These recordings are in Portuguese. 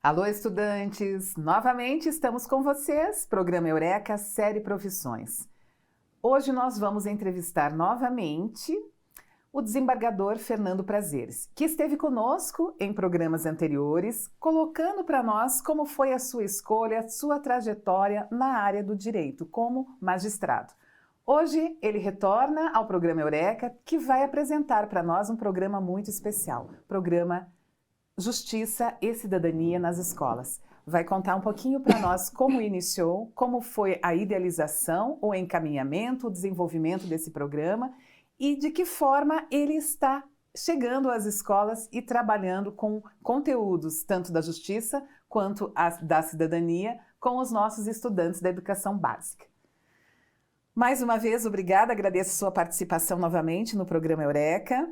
Alô, estudantes! Novamente estamos com vocês, Programa Eureka, série Profissões. Hoje nós vamos entrevistar novamente o desembargador Fernando Prazeres, que esteve conosco em programas anteriores, colocando para nós como foi a sua escolha, a sua trajetória na área do direito como magistrado. Hoje ele retorna ao Programa Eureka, que vai apresentar para nós um programa muito especial, programa Justiça e Cidadania nas Escolas. Vai contar um pouquinho para nós como iniciou, como foi a idealização, o encaminhamento, o desenvolvimento desse programa e de que forma ele está chegando às escolas e trabalhando com conteúdos tanto da justiça quanto da cidadania com os nossos estudantes da educação básica. Mais uma vez, obrigada, agradeço a sua participação novamente no programa Eureka.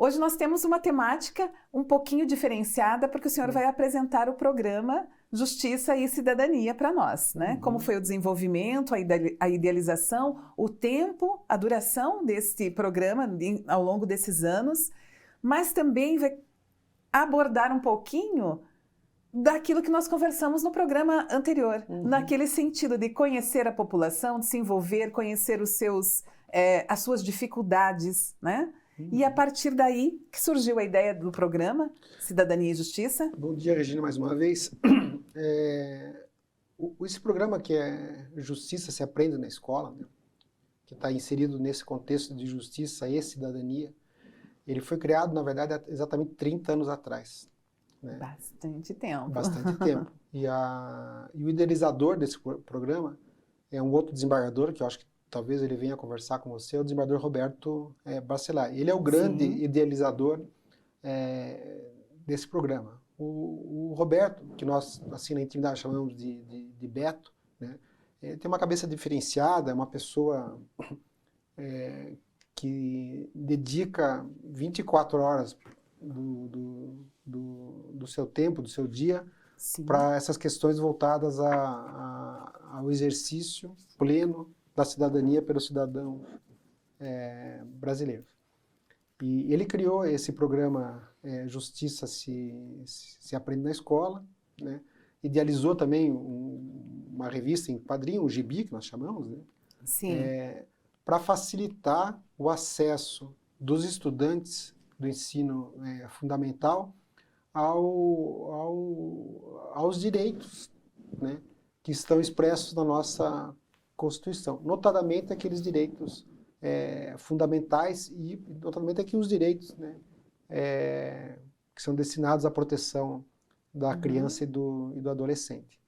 Hoje nós temos uma temática um pouquinho diferenciada, porque o senhor vai apresentar o programa Justiça e Cidadania para nós, né? Como foi o desenvolvimento, a idealização, o tempo, a duração desse programa ao longo desses anos, mas também vai abordar um pouquinho daquilo que nós conversamos no programa anterior, naquele sentido de conhecer a população, de se envolver, conhecer as suas dificuldades, né? E a partir daí que surgiu a ideia do programa Cidadania e Justiça. Bom dia, Regina, mais uma vez. Esse programa que é Justiça se Aprende na Escola, né, que está inserido nesse contexto de justiça e cidadania, ele foi criado, na verdade, há exatamente 30 anos atrás. Né? Bastante tempo. Bastante tempo. E o idealizador desse programa é um outro desembargador, que eu acho que talvez ele venha conversar com você, é o desembargador Roberto Bacelar. Ele é o grande idealizador desse programa. O Roberto, que nós, assim, na intimidade chamamos de Beto, né? Ele tem uma cabeça diferenciada, é uma pessoa que dedica 24 horas do seu tempo, do seu dia, para essas questões voltadas ao exercício pleno da cidadania pelo cidadão brasileiro. E ele criou esse programa Justiça se Aprende na Escola, né? Idealizou também uma revista em quadrinho, o Gibi, que nós chamamos, né? Para facilitar o acesso dos estudantes do ensino fundamental aos direitos, né, que estão expressos na nossa Constituição, notadamente aqueles direitos fundamentais e notadamente aqui os direitos, né, que são destinados à proteção da criança e do adolescente.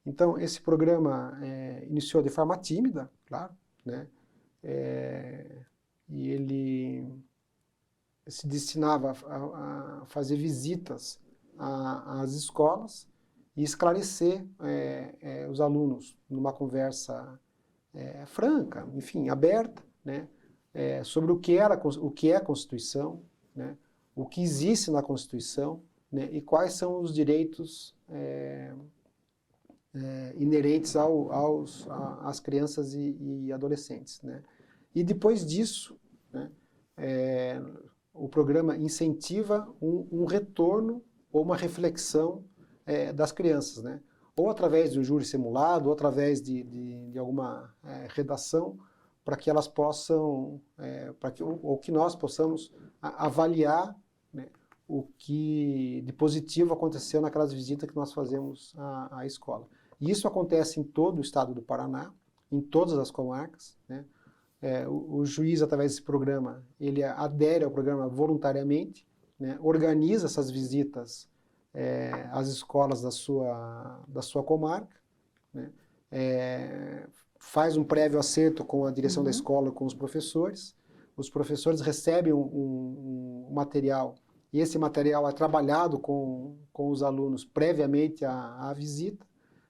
Então, esse programa iniciou de forma tímida, claro, né, e ele se destinava a fazer visitas às escolas e esclarecer os alunos numa conversa franca, enfim, aberta, né, sobre o que é a Constituição, né, o que existe na Constituição, né, e quais são os direitos inerentes às crianças e adolescentes, né. E depois disso, né, o programa incentiva um retorno ou uma reflexão das crianças, né? Ou através de um júri simulado, ou através de alguma redação, para que elas possam, ou que nós possamos avaliar, né, o que de positivo aconteceu naquelas visitas que nós fazemos à escola. E isso acontece em todo o estado do Paraná, em todas as comarcas, né? O juiz, através desse programa, ele adere ao programa voluntariamente, né, organiza essas visitas às escolas da sua comarca, né, faz um prévio acerto com a direção da escola, com os professores recebem um material, e esse material é trabalhado com os alunos previamente à visita,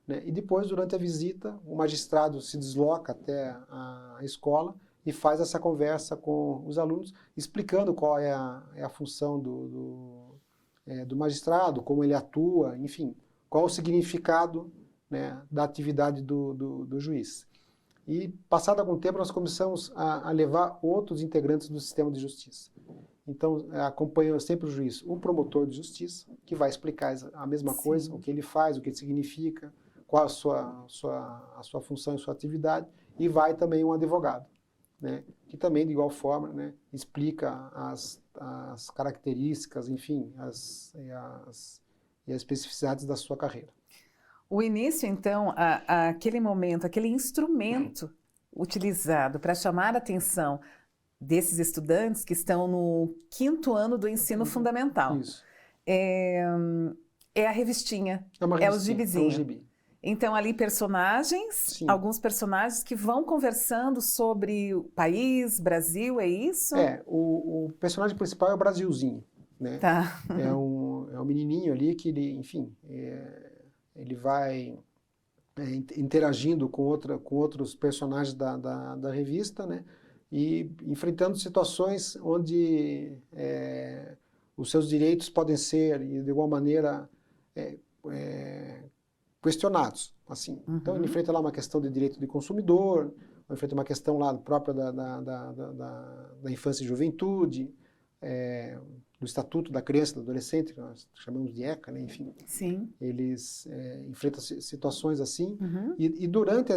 né, e depois, durante a visita, o magistrado se desloca até a escola e faz essa conversa com os alunos, explicando qual é a função do magistrado, como ele atua, enfim, qual o significado, né, da atividade do juiz. E, passado algum tempo, nós começamos a levar outros integrantes do sistema de justiça. Então, acompanha sempre o juiz, o promotor de justiça, que vai explicar a mesma coisa, o que ele faz, o que significa, qual a sua função e sua atividade, e vai também um advogado, né, que também, de igual forma, né, explica as características, enfim, e as especificidades da sua carreira. O início, então, aquele momento, aquele instrumento utilizado para chamar a atenção desses estudantes que estão no 5º ano do ensino fundamental. Isso. É a revistinha, é o gibizinho. É um gibi. Então, ali personagens, Sim. alguns personagens que vão conversando sobre o país, Brasil, é isso? O personagem principal é o Brasilzinho, né? Tá. É um menininho ali que ele, enfim, ele vai interagindo com outros personagens da revista, né? E enfrentando situações onde os seus direitos podem ser, de alguma maneira, questionados. Assim. Uhum. Então, ele enfrenta lá uma questão de direito de consumidor, enfrenta uma questão lá própria da infância e juventude, do Estatuto da Criança e do Adolescente, que nós chamamos de ECA, né? Enfim. Sim. Eles enfrentam situações assim, Uhum. e durante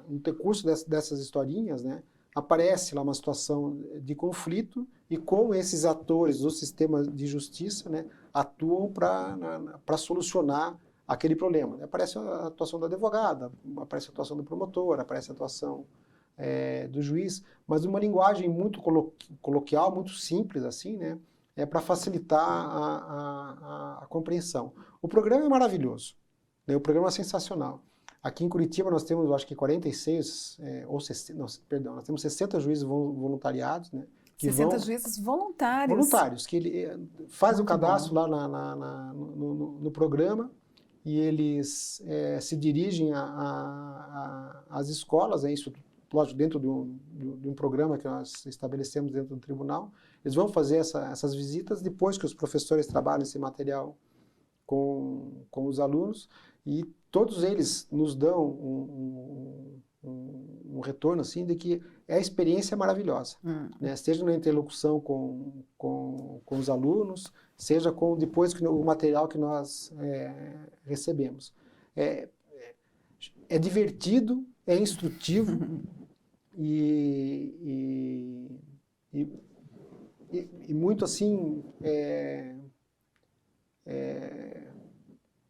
no decurso dessas historinhas, né, aparece lá uma situação de conflito, e como esses atores do sistema de justiça, né, atuam para solucionar aquele problema. Aparece a atuação da advogada, aparece a atuação do promotor, aparece a atuação do juiz, mas uma linguagem muito coloquial, muito simples, assim, né, para facilitar a compreensão. O programa é maravilhoso, né, o programa é sensacional. Aqui em Curitiba nós temos, acho que 46, nós temos 60 juízes voluntariados, né? 60 juízes voluntários. Voluntários, que ele faz o cadastro lá no programa, e eles se dirigem às escolas, isso, lógico, dentro de um programa que nós estabelecemos dentro do tribunal. Eles vão fazer essas visitas depois que os professores trabalham esse material com os alunos, e todos eles nos dão um retorno assim de que a experiência é maravilhosa, né? Seja na interlocução com os alunos, seja depois o material que nós recebemos. É divertido, é instrutivo e muito assim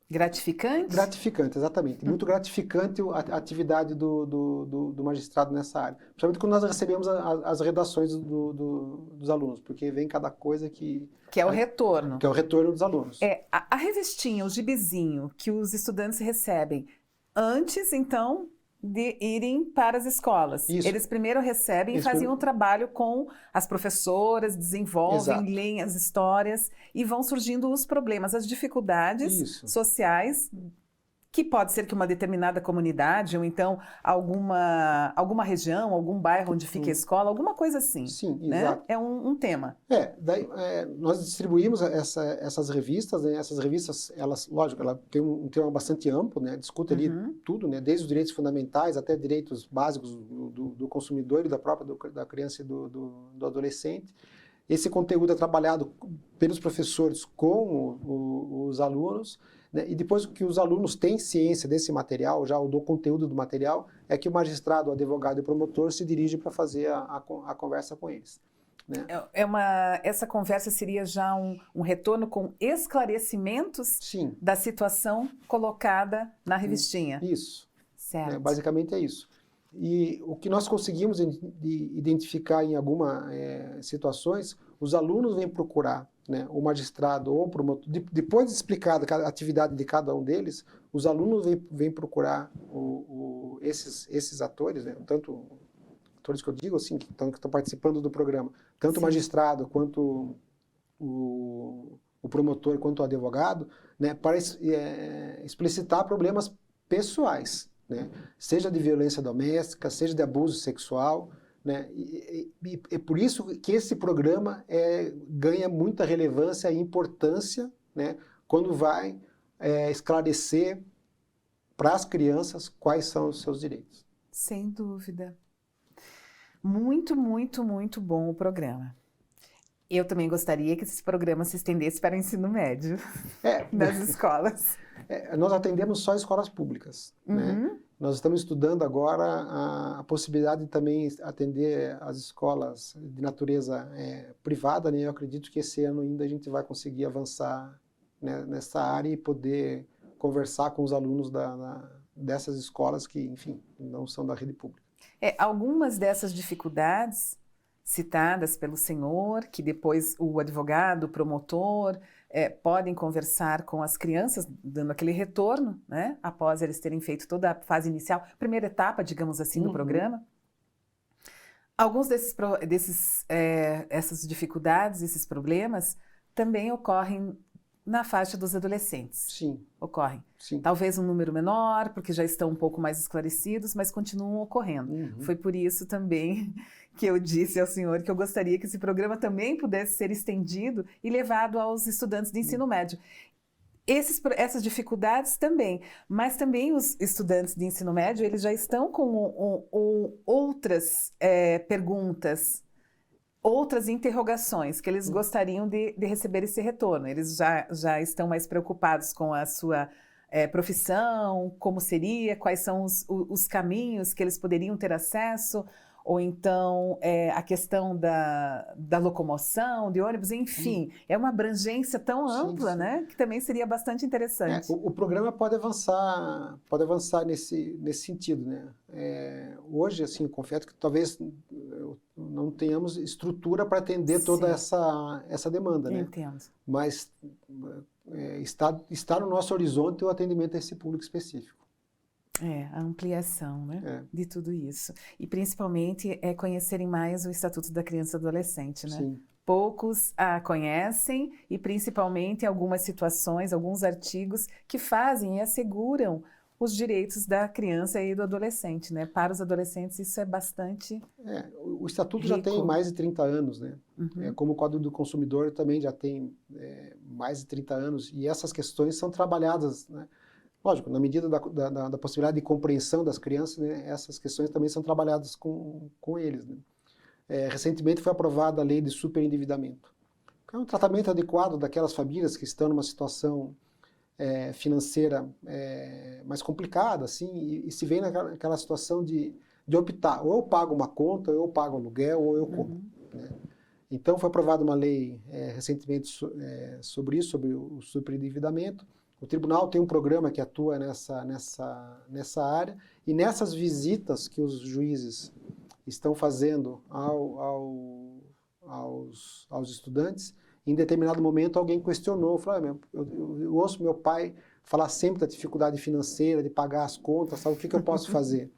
gratificante? Gratificante, exatamente. Muito gratificante a atividade do magistrado nessa área. Principalmente quando nós recebemos as redações dos alunos, porque vem cada coisa que é o retorno. Que é o retorno dos alunos. A revistinha, o gibizinho, que os estudantes recebem antes, então, de irem para as escolas. Isso. Eles primeiro recebem e fazem um trabalho com as professoras, desenvolvem, Exato. leem as histórias, e vão surgindo os problemas, as dificuldades sociais, que pode ser que uma determinada comunidade, ou então alguma região, algum bairro onde fica a escola, alguma coisa assim. Sim, né? exato. É um tema. Daí, nós distribuímos essas revistas, né? Essas revistas, elas, lógico, ela tem um tema bastante amplo, né? Discute ali tudo, né? Desde os direitos fundamentais até direitos básicos do consumidor e da criança e do adolescente. Esse conteúdo é trabalhado pelos professores com os alunos, né? E depois que os alunos têm ciência desse material, já do conteúdo do material, é que o magistrado, o advogado e o promotor se dirigem para fazer a conversa com eles. Né? Essa conversa seria já um retorno com esclarecimentos da situação colocada na revistinha. Isso. Certo. Basicamente é isso. E o que nós conseguimos identificar em algumas situações, os alunos vêm procurar, né, o magistrado ou o promotor, depois de explicada a atividade de cada um deles, os alunos vêm procurar esses atores, né, tanto atores que eu digo assim, que estão participando do programa, tanto o magistrado quanto o promotor, quanto o advogado, né, para explicitar problemas pessoais, né, seja de violência doméstica, seja de abuso sexual, né, e é por isso que esse programa ganha muita relevância e importância, né, quando vai esclarecer para as crianças quais são os seus direitos. Sem dúvida. Muito, muito, muito bom o programa. Eu também gostaria que esse programa se estendesse para o ensino médio, nas escolas. Nós atendemos só escolas públicas, né? Nós estamos estudando agora a possibilidade de também atender as escolas de natureza privada, né? Eu acredito que esse ano ainda a gente vai conseguir avançar, né, nessa área e poder conversar com os alunos dessas escolas que, enfim, não são da rede pública. Algumas dessas dificuldades citadas pelo senhor, que depois o advogado, o promotor, podem conversar com as crianças, dando aquele retorno, né, após eles terem feito toda a fase inicial, primeira etapa, digamos assim, do programa. Alguns essas dificuldades, esses problemas, também ocorrem na faixa dos adolescentes. Sim. Ocorrem. Sim. Talvez um número menor, porque já estão um pouco mais esclarecidos, mas continuam ocorrendo. Foi por isso também que eu disse ao senhor que eu gostaria que esse programa também pudesse ser estendido e levado aos estudantes de ensino médio. Essas dificuldades também, mas também os estudantes de ensino médio, eles já estão com outras perguntas, outras interrogações que eles gostariam de receber esse retorno. Eles já estão mais preocupados com a sua profissão, como seria, quais são os caminhos que eles poderiam ter acesso, ou então a questão da locomoção, de ônibus, enfim. É uma abrangência tão ampla, sim. Né, que também seria bastante interessante. O programa pode avançar nesse sentido, né? Hoje, assim, confesso que talvez não tenhamos estrutura para atender toda essa demanda, né? Entendo. Mas está no nosso horizonte o atendimento a esse público específico. A ampliação, né, de tudo isso. E principalmente conhecerem mais o Estatuto da Criança e do Adolescente, né? Sim. Poucos a conhecem e principalmente algumas situações, alguns artigos que fazem e asseguram os direitos da criança e do adolescente, né? Para os adolescentes isso é bastante o Estatuto rico. Já tem mais de 30 anos, né? Como o Código do Consumidor também já tem mais de 30 anos e essas questões são trabalhadas, né? Lógico, na medida da possibilidade de compreensão das crianças, né, essas questões também são trabalhadas com eles, né? Recentemente foi aprovada a lei de superendividamento, que é um tratamento adequado daquelas famílias que estão numa situação financeira mais complicada, assim, e se vê naquela situação de optar, ou eu pago uma conta, ou eu pago aluguel, ou eu como. Né? Então foi aprovada uma lei recentemente sobre isso, sobre o superendividamento. O tribunal tem um programa que atua nessa área e nessas visitas que os juízes estão fazendo aos estudantes, em determinado momento alguém questionou, falou, eu ouço meu pai falar sempre da dificuldade financeira, de pagar as contas, sabe, o que eu posso fazer?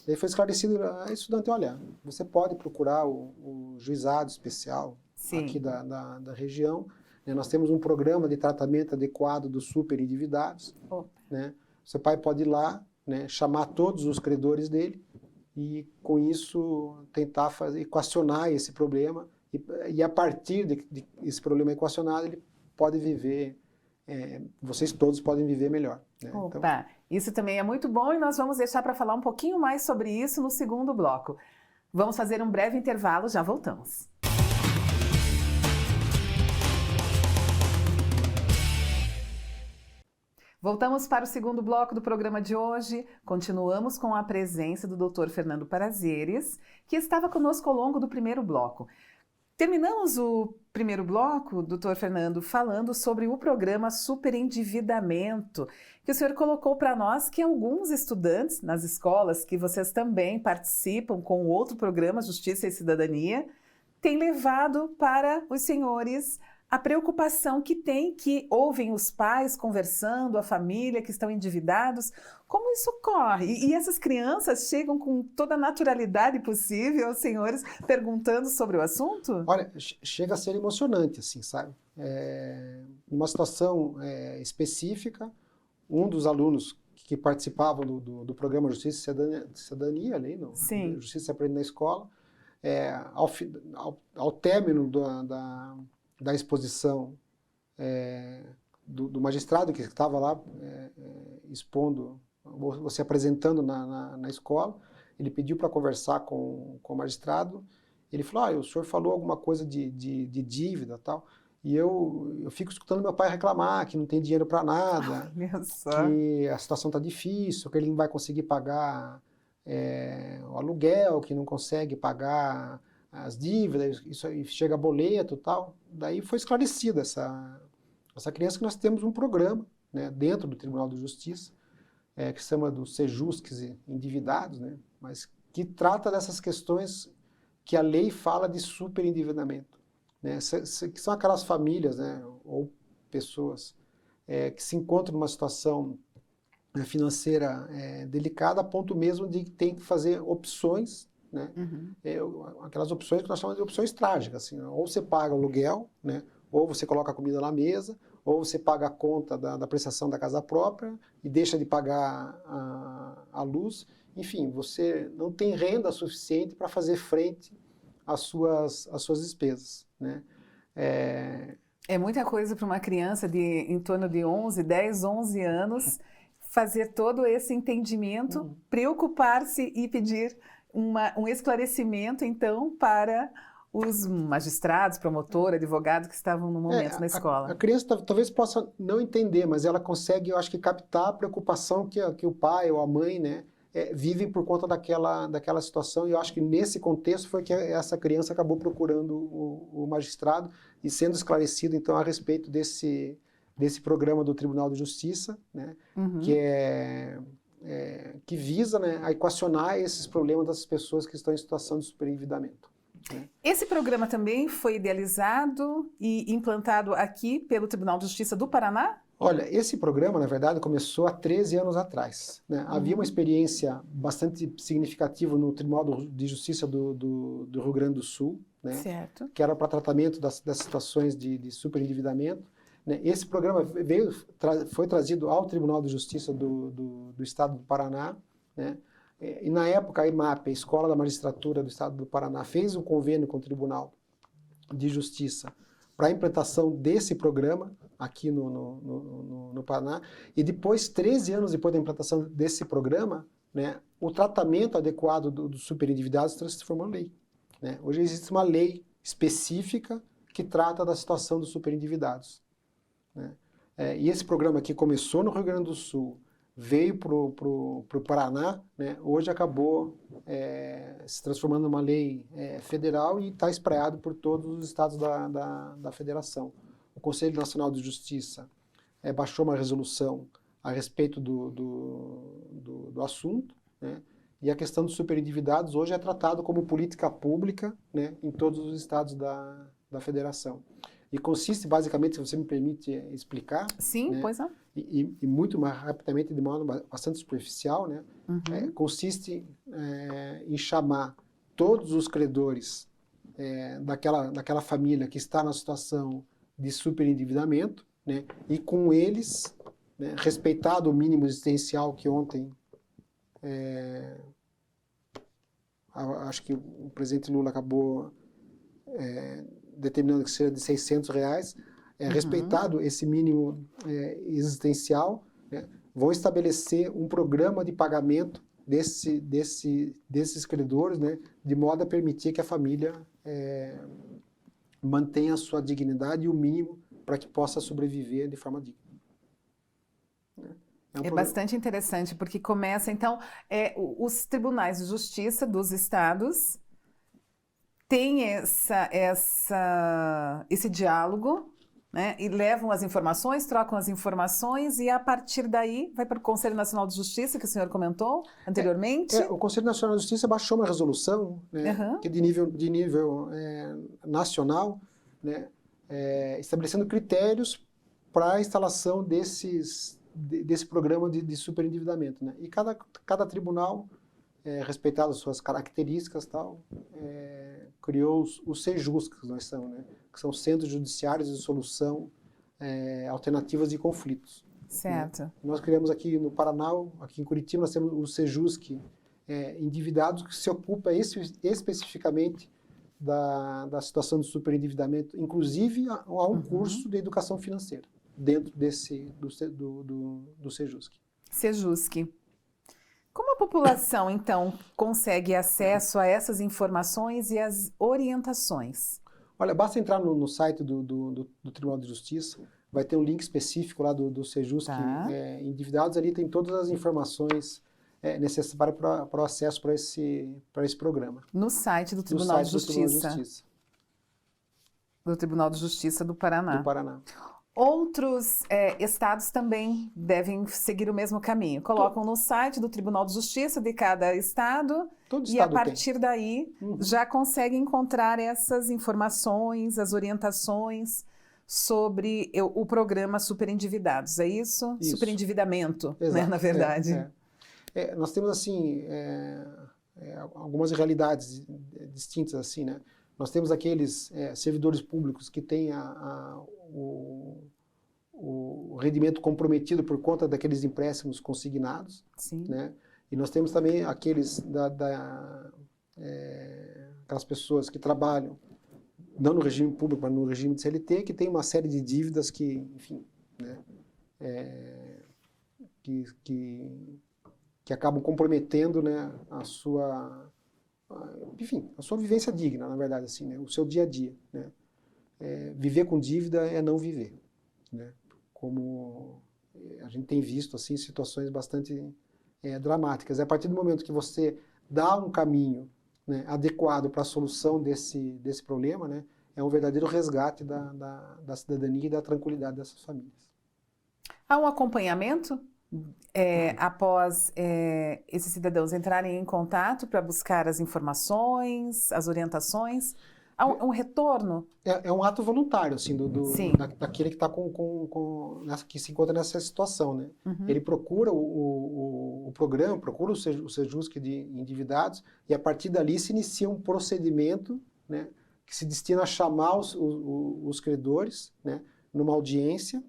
E aí foi esclarecido, estudante, olha, você pode procurar o juizado especial aqui da região. Nós temos um programa de tratamento adequado dos superendividados. Né? Seu pai pode ir lá, né, chamar todos os credores dele e, com isso, tentar equacionar esse problema. E a partir desse problema equacionado, ele pode viver, vocês todos podem viver melhor. Né? Então, isso também é muito bom e nós vamos deixar para falar um pouquinho mais sobre isso no segundo bloco. Vamos fazer um breve intervalo, já voltamos. Voltamos para o segundo bloco do programa de hoje. Continuamos com a presença do Dr. Fernando Prazeres, que estava conosco ao longo do primeiro bloco. Terminamos o primeiro bloco, Dr. Fernando, falando sobre o programa Superendividamento, que o senhor colocou para nós que alguns estudantes nas escolas, que vocês também participam com o outro programa, Justiça e Cidadania, têm levado para os senhores a preocupação que ouvem os pais conversando, a família que estão endividados. Como isso ocorre? E essas crianças chegam com toda a naturalidade possível aos senhores perguntando sobre o assunto? Olha, chega a ser emocionante, assim, sabe? Numa situação específica, um dos alunos que participavam do programa Justiça e Cidadania, ali, Justiça Aprende na Escola, ao término da exposição do magistrado que estava lá expondo, você apresentando na escola, ele pediu para conversar com o magistrado, ele falou, o senhor falou alguma coisa de dívida e tal, e eu fico escutando meu pai reclamar que não tem dinheiro para nada, Olha só. que a situação está difícil, que ele não vai conseguir pagar o aluguel, que não consegue pagar as dívidas, isso aí chega boleto e tal. Daí foi esclarecida essa criança, que nós temos um programa, né, dentro do Tribunal de Justiça, que se chama do Sejusques Endividados, né, mas que trata dessas questões que a lei fala de superendividamento, né, que são aquelas famílias, né, ou pessoas que se encontram numa situação financeira delicada, a ponto mesmo de que tem que fazer opções, né, aquelas opções que nós chamamos de opções trágicas, assim, ou você paga o aluguel, né, ou você coloca a comida na mesa, ou você paga a conta da prestação da casa própria e deixa de pagar a luz. Enfim, você não tem renda suficiente para fazer frente às suas despesas, né? É muita coisa para uma criança em torno de 10, 11 anos fazer todo esse entendimento, preocupar-se e pedir um esclarecimento, então, para os magistrados, promotor, advogado que estavam no momento na escola. A criança talvez possa não entender, mas ela consegue, eu acho que, captar a preocupação que o pai ou a mãe, né, vivem por conta daquela situação, e eu acho que nesse contexto foi que essa criança acabou procurando o magistrado e sendo esclarecido, então, a respeito desse programa do Tribunal de Justiça, né, que visa, né, a equacionar esses problemas das pessoas que estão em situação de superendividamento. Esse programa também foi idealizado e implantado aqui pelo Tribunal de Justiça do Paraná? Olha, esse programa, na verdade, começou há 13 anos atrás, né? Havia uma experiência bastante significativa no Tribunal de Justiça do Rio Grande do Sul, né? Certo. Que era para tratamento das situações de superendividamento, né? Esse programa foi trazido ao Tribunal de Justiça do Estado do Paraná, né? E na época a IMAP, a Escola da Magistratura do Estado do Paraná, fez um convênio com o Tribunal de Justiça para a implantação desse programa aqui no Paraná. E depois, 13 anos depois da implantação desse programa, né, o tratamento adequado dos superendividados se transformou em lei, né? Hoje existe uma lei específica que trata da situação dos superendividados, né? E esse programa que começou no Rio Grande do Sul, veio para o Paraná, né, hoje acabou se transformando numa lei federal e está espraiado por todos os estados da federação. O Conselho Nacional de Justiça baixou uma resolução a respeito do assunto, né, e a questão dos superendividados hoje é tratado como política pública, né, em todos os estados da federação. E consiste, basicamente, se você me permite explicar... Sim, né, pois não. E muito mais rapidamente, de modo bastante superficial, né, consiste em chamar todos os credores daquela família que está na situação de superendividamento, né, e com eles, né, respeitado o mínimo existencial que ontem acho que o presidente Lula acabou determinando que seja de R$600, respeitado esse mínimo existencial, né, vão estabelecer um programa de pagamento desses credores, né, de modo a permitir que a família mantenha a sua dignidade e o mínimo para que possa sobreviver de forma digna. Bastante interessante, porque começa, então, os tribunais de justiça dos estados têm esse diálogo, né, e levam as informações, trocam as informações e a partir daí vai para o Conselho Nacional de Justiça, que o senhor comentou anteriormente. O Conselho Nacional de Justiça baixou uma resolução, né, que de nível nacional, né, estabelecendo critérios para a instalação desse programa de superendividamento, né, e cada tribunal, respeitado as suas características, tal, criou os Sejusques, que nós somos, né, que são Centros Judiciários de Solução Alternativas de Conflitos. Certo. Né? Nós criamos aqui no Paraná, aqui em Curitiba, nós temos o Sejusque Endividados, que se ocupa especificamente da situação de superendividamento. Inclusive, há um curso de educação financeira dentro do Sejusque. Sejusque. Como a população, então, consegue acesso a essas informações e as orientações? Olha, basta entrar no site do Tribunal de Justiça, vai ter um link específico lá do Sejusc Tá. Endividados, ali tem todas as informações necessárias para o acesso para esse programa. No site do No Tribunal site de do Tribunal de Justiça, Justiça do Tribunal de Justiça do do Paraná. Paraná. Outros estados também devem seguir o mesmo caminho. Colocam no site do Tribunal de Justiça de cada estado Todo e a estado tem. partir daí Uhum. já conseguem encontrar essas informações, as orientações sobre o programa Superendividados. É isso? Isso. Superendividamento, né, Exato. na verdade. Nós temos assim algumas realidades distintas assim, né? Nós temos aqueles servidores públicos que têm o rendimento comprometido por conta daqueles empréstimos consignados, Sim. né? E nós temos também aqueles aquelas pessoas que trabalham não no regime público, mas no regime de CLT, que tem uma série de dívidas que, enfim, né, que acabam comprometendo, né, a sua vivência digna, na verdade, assim, né, o seu dia a dia, né. Viver com dívida é não viver, né, como a gente tem visto, assim, situações bastante dramáticas. A partir do momento que você dá um caminho, né, adequado para a solução desse problema, né, é um verdadeiro resgate da cidadania e da tranquilidade dessas famílias. Há um acompanhamento após esses cidadãos entrarem em contato para buscar as informações, as orientações? Há um retorno? É um ato voluntário, assim, Sim. daquele que está que se encontra nessa situação, né? Uhum. Ele procura o programa, procura o Sejusc de Endividados, e a partir dali se inicia um procedimento, né, que se destina a chamar os credores, né, numa audiência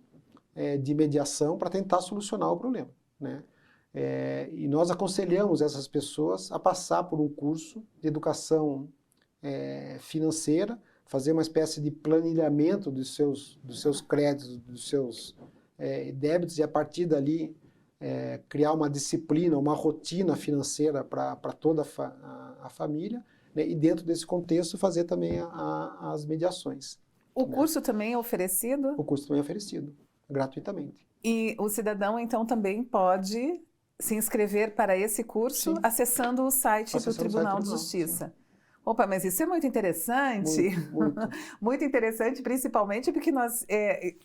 de mediação para tentar solucionar o problema, né? E nós aconselhamos essas pessoas a passar por um curso de educação financeira, fazer uma espécie de planilhamento dos seus créditos, dos seus débitos, e a partir dali criar uma disciplina, uma rotina financeira para toda a família, né? E dentro desse contexto fazer também as mediações. O curso também é oferecido? O curso também é oferecido, gratuitamente. E o cidadão, então, também pode se inscrever para esse curso. Sim. Acessando o site do Tribunal de Justiça. Sim. Opa, mas isso é muito interessante. Muito. Muito interessante, principalmente porque nós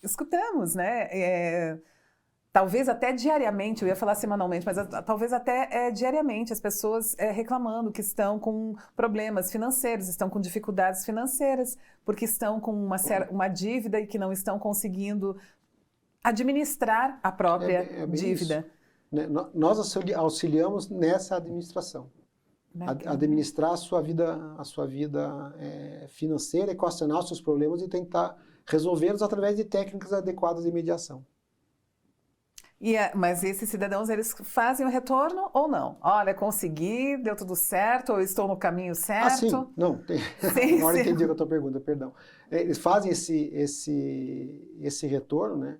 escutamos, né? Talvez até diariamente, eu ia falar semanalmente, mas talvez até diariamente as pessoas reclamando que estão com problemas financeiros, estão com dificuldades financeiras, porque estão com uma dívida e que não estão conseguindo administrar a própria dívida. Isso, né? Nós auxiliamos nessa administração. Administrar a sua vida financeira, equacionar os seus problemas e tentar resolvê-los através de técnicas adequadas de mediação. Mas esses cidadãos, eles fazem o retorno ou não? Olha, consegui, deu tudo certo, ou estou no caminho certo? Sim. Não, agora entendi a tua pergunta, perdão. Eles fazem esse retorno, né?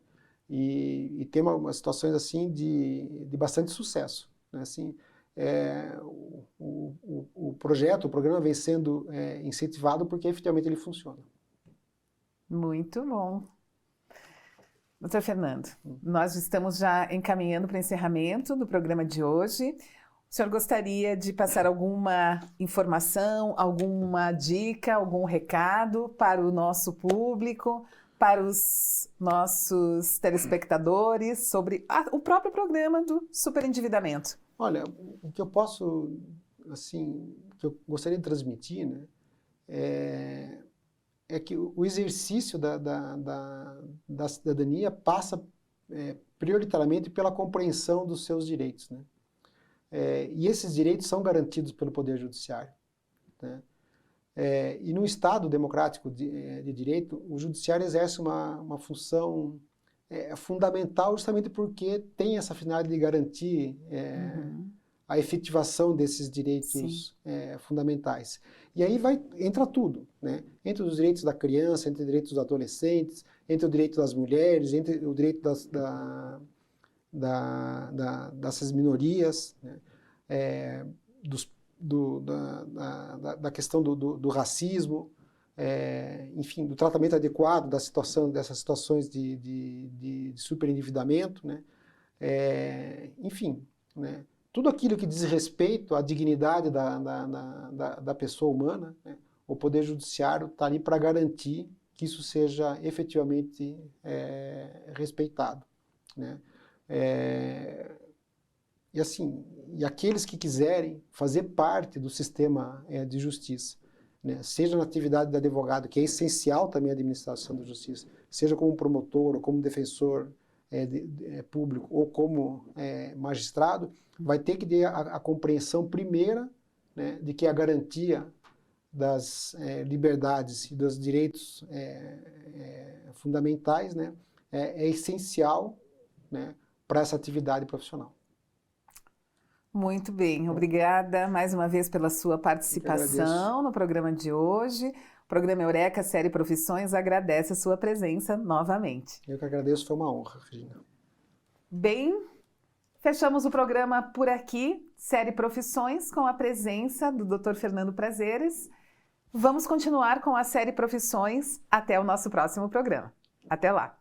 E tem umas situações assim de bastante sucesso, né? Assim, o programa vem sendo incentivado porque efetivamente ele funciona. Muito bom. Doutor Fernando, nós estamos já encaminhando para o encerramento do programa de hoje. O senhor gostaria de passar alguma informação, alguma dica, algum recado para o nosso público, para os nossos telespectadores sobre o próprio programa do superendividamento? Olha, o que eu posso, assim, que eu gostaria de transmitir, né, é que o exercício da cidadania passa prioritariamente pela compreensão dos seus direitos, né? E esses direitos são garantidos pelo Poder Judiciário, né? E no Estado democrático de direito, o Judiciário exerce uma função fundamental justamente porque tem essa finalidade de garantir a efetivação desses direitos fundamentais. E aí entra tudo, né? Entre os direitos da criança, entre os direitos dos adolescentes, entre o direito das mulheres, entre o direito dessas minorias, né? da questão do racismo, enfim, do tratamento adequado dessas situações de superendividamento, né? Enfim, né? Tudo aquilo que diz respeito à dignidade da pessoa humana, né? O Poder Judiciário está ali para garantir que isso seja efetivamente respeitado, né? E assim, e aqueles que quiserem fazer parte do sistema de justiça, né? Seja na atividade de advogado, que é essencial também a administração da justiça, seja como promotor ou como defensor público ou como magistrado, vai ter que ter a compreensão primeira, né, de que a garantia das liberdades e dos direitos fundamentais, né, é essencial, né, para essa atividade profissional. Muito bem, obrigada mais uma vez pela sua participação no programa de hoje. O programa Eureka, série Profissões, agradece a sua presença novamente. Eu que agradeço, foi uma honra, Regina. Bem, fechamos o programa por aqui, série Profissões, com a presença do Dr. Fernando Prazeres. Vamos continuar com a série Profissões até o nosso próximo programa. Até lá!